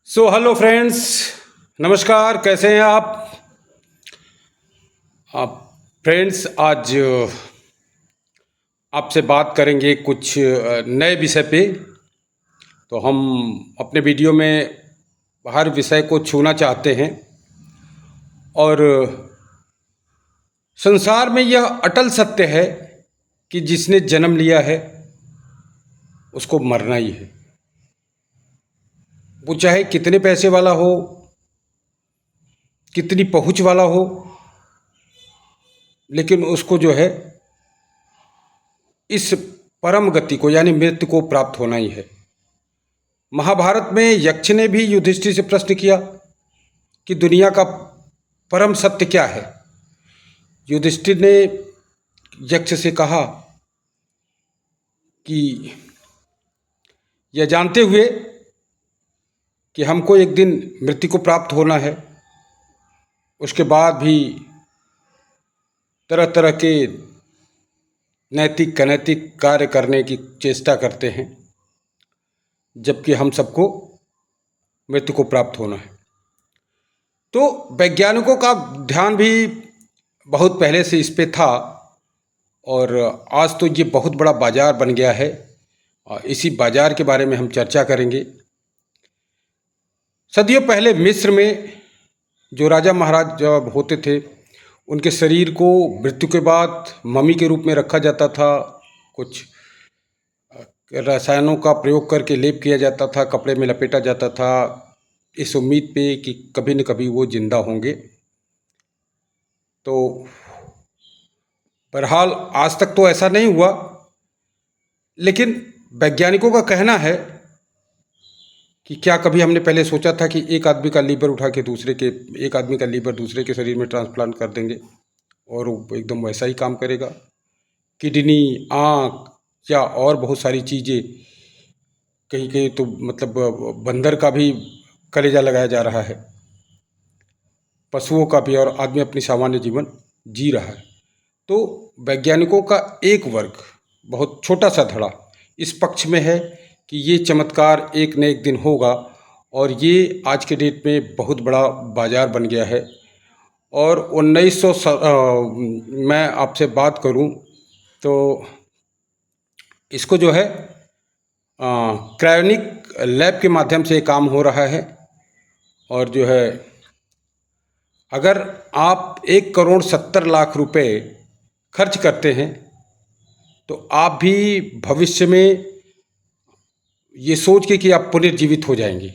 Hello friends, नमस्कार। कैसे हैं आप फ्रेंड्स? आज आपसे बात करेंगे कुछ नए विषय पे। तो हम अपने वीडियो में हर विषय को छूना चाहते हैं और संसार में यह अटल सत्य है कि जिसने जन्म लिया है उसको मरना ही है। वो चाहे कितने पैसे वाला हो, कितनी पहुंच वाला हो, लेकिन उसको जो है इस परम गति को यानी मृत्यु को प्राप्त होना ही है। महाभारत में यक्ष ने भी युधिष्ठिर से प्रश्न किया कि दुनिया का परम सत्य क्या है। युधिष्ठिर ने यक्ष से कहा कि यह जानते हुए कि हमको एक दिन मृत्यु को प्राप्त होना है, उसके बाद भी तरह तरह के नैतिक अनैतिक कार्य करने की चेष्टा करते हैं, जबकि हम सबको मृत्यु को प्राप्त होना है। तो वैज्ञानिकों का ध्यान भी बहुत पहले से इस पे था और आज तो ये बहुत बड़ा बाजार बन गया है। इसी बाजार के बारे में हम चर्चा करेंगे। सदियों पहले मिस्र में जो राजा महाराज जब होते थे, उनके शरीर को मृत्यु के बाद मम्मी के रूप में रखा जाता था। कुछ रसायनों का प्रयोग करके लेप किया जाता था, कपड़े में लपेटा जाता था, इस उम्मीद पे कि कभी न कभी वो जिंदा होंगे। तो बहरहाल आज तक तो ऐसा नहीं हुआ, लेकिन वैज्ञानिकों का कहना है कि क्या कभी हमने पहले सोचा था कि एक आदमी का लीवर उठा के एक आदमी का लीवर दूसरे के शरीर में ट्रांसप्लांट कर देंगे और वो एकदम वैसा ही काम करेगा। किडनी, आँख या और बहुत सारी चीज़ें, कहीं कहीं तो मतलब बंदर का भी कलेजा लगाया जा रहा है, पशुओं का भी, और आदमी अपनी सामान्य जीवन जी रहा है। तो वैज्ञानिकों का एक वर्ग, बहुत छोटा सा धड़ा, इस पक्ष में है कि ये चमत्कार एक न एक दिन होगा और ये आज के डेट में बहुत बड़ा बाजार बन गया है। और 1900 मैं आपसे बात करूं तो इसको जो है क्रायोनिक लैब के माध्यम से काम हो रहा है। और जो है अगर आप 1,70,00,000 रुपए खर्च करते हैं तो आप भी भविष्य में ये सोच के कि आप पुनर्जीवित हो जाएंगे।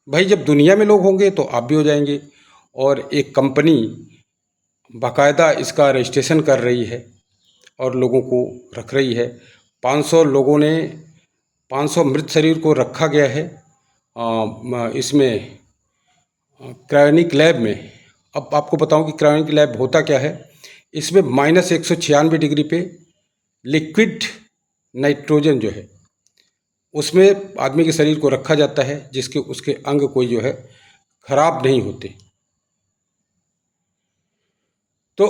भाई, जब दुनिया में लोग होंगे तो आप भी हो जाएंगे। और एक कंपनी बाकायदा इसका रजिस्ट्रेशन कर रही है और लोगों को रख रही है। 500 लोगों ने 500 मृत शरीर को रखा गया है इसमें क्रायोनिक लैब में। अब आपको बताऊं कि क्रायोनिक लैब होता क्या है। इसमें -196 डिग्री पे लिक्विड नाइट्रोजन जो है उसमें आदमी के शरीर को रखा जाता है, जिसके उसके अंग कोई जो है खराब नहीं होते। तो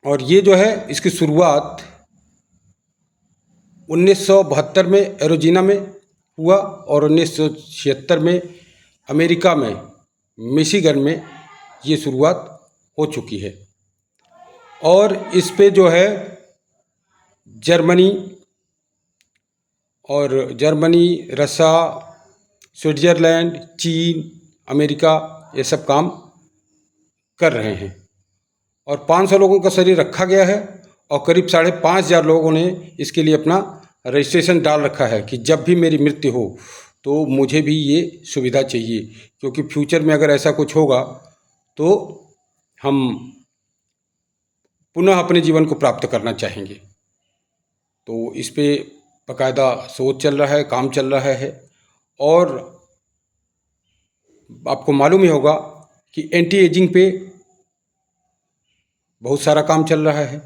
और ये जो है इसकी शुरुआत 1972 में एरोजीना में हुआ और 1976 में अमेरिका में मिशिगन में ये शुरुआत हो चुकी है। और इस पे जो है जर्मनी, रसा, स्विट्ज़रलैंड, चीन, अमेरिका ये सब काम कर रहे हैं। और 500 लोगों का शरीर रखा गया है और करीब 5,500 लोगों ने इसके लिए अपना रजिस्ट्रेशन डाल रखा है कि जब भी मेरी मृत्यु हो तो मुझे भी ये सुविधा चाहिए, क्योंकि फ्यूचर में अगर ऐसा कुछ होगा तो हम पुनः अपने जीवन को प्राप्त करना चाहेंगे। तो इस पे बाकायदा सोच चल रहा है, काम चल रहा है। और आपको मालूम ही होगा कि एंटी एजिंग पे बहुत सारा काम चल रहा है,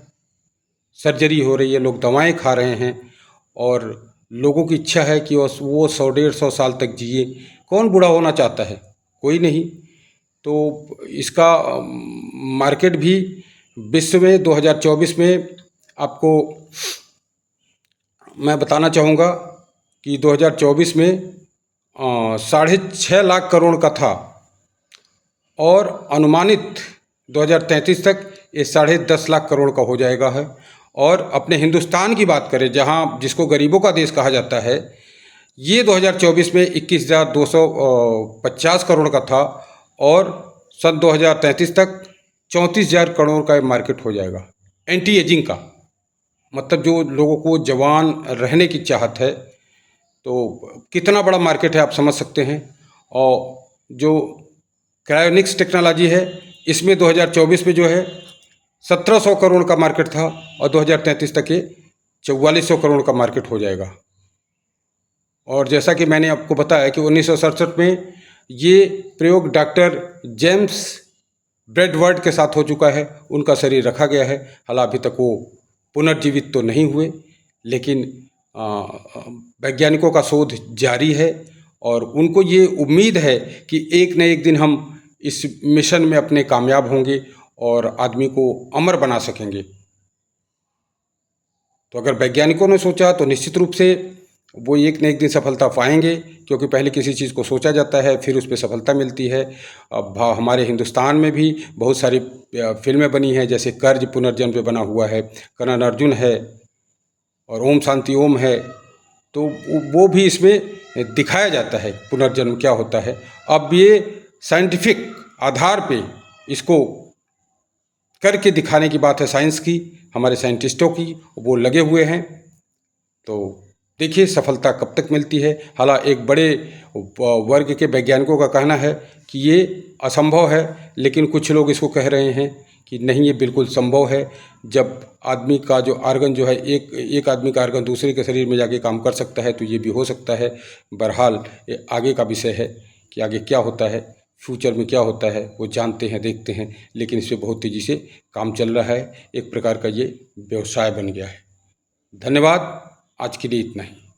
सर्जरी हो रही है, लोग दवाएं खा रहे हैं और लोगों की इच्छा है कि वो 100-150 साल तक जिए। कौन बूढ़ा होना चाहता है? कोई नहीं। तो इसका मार्केट भी विश्व में 2024 में आपको मैं बताना चाहूँगा कि 2024 में 6.5 करोड़ का था और अनुमानित 2033 तक ये 10.5 लाख करोड़ का हो जाएगा है। और अपने हिंदुस्तान की बात करें, जहाँ जिसको गरीबों का देश कहा जाता है, ये 2024 में 21,250 करोड़ का था और सन 2033 तक 34,000 करोड़ का मार्केट हो जाएगा एंटी एजिंग का। मतलब जो लोगों को जवान रहने की चाहत है, तो कितना बड़ा मार्केट है आप समझ सकते हैं। और जो क्रायोनिक्स टेक्नोलॉजी है, इसमें 2024 में जो है 1700 करोड़ का मार्केट था और 2033 तक ये 4400 करोड़ का मार्केट हो जाएगा। और जैसा कि मैंने आपको बताया कि 1967 में ये प्रयोग डॉक्टर जेम्स ब्रैडवर्ड के साथ हो चुका है, उनका शरीर रखा गया है। हालांकि अभी तक वो पुनर्जीवित तो नहीं हुए, लेकिन वैज्ञानिकों का शोध जारी है और उनको ये उम्मीद है कि एक न एक दिन हम इस मिशन में अपने कामयाब होंगे और आदमी को अमर बना सकेंगे। तो अगर वैज्ञानिकों ने सोचा तो निश्चित रूप से वो एक न एक दिन सफलता पाएंगे, क्योंकि पहले किसी चीज़ को सोचा जाता है, फिर उस पर सफलता मिलती है। अब हमारे हिंदुस्तान में भी बहुत सारी फिल्में बनी हैं, जैसे कर्ज पुनर्जन्म पे बना हुआ है, कर्ण अर्जुन है और ओम शांति ओम है। तो वो भी इसमें दिखाया जाता है पुनर्जन्म क्या होता है। अब ये साइंटिफिक आधार पे इसको करके दिखाने की बात है साइंस की, हमारे साइंटिस्टों की, वो लगे हुए हैं। तो देखिए सफलता कब तक मिलती है। हालांकि एक बड़े वर्ग के वैज्ञानिकों का कहना है कि ये असंभव है, लेकिन कुछ लोग इसको कह रहे हैं कि नहीं, ये बिल्कुल संभव है। जब आदमी का जो आर्गन जो है, एक आदमी का आर्गन दूसरे के शरीर में जाके काम कर सकता है, तो ये भी हो सकता है। बहरहाल ये आगे का विषय है कि आगे क्या होता है, फ्यूचर में क्या होता है, वो जानते हैं, देखते हैं। लेकिन इस पर बहुत तेज़ी से काम चल रहा है, एक प्रकार का ये व्यवसाय बन गया है। धन्यवाद, आज के लिए इतना ही।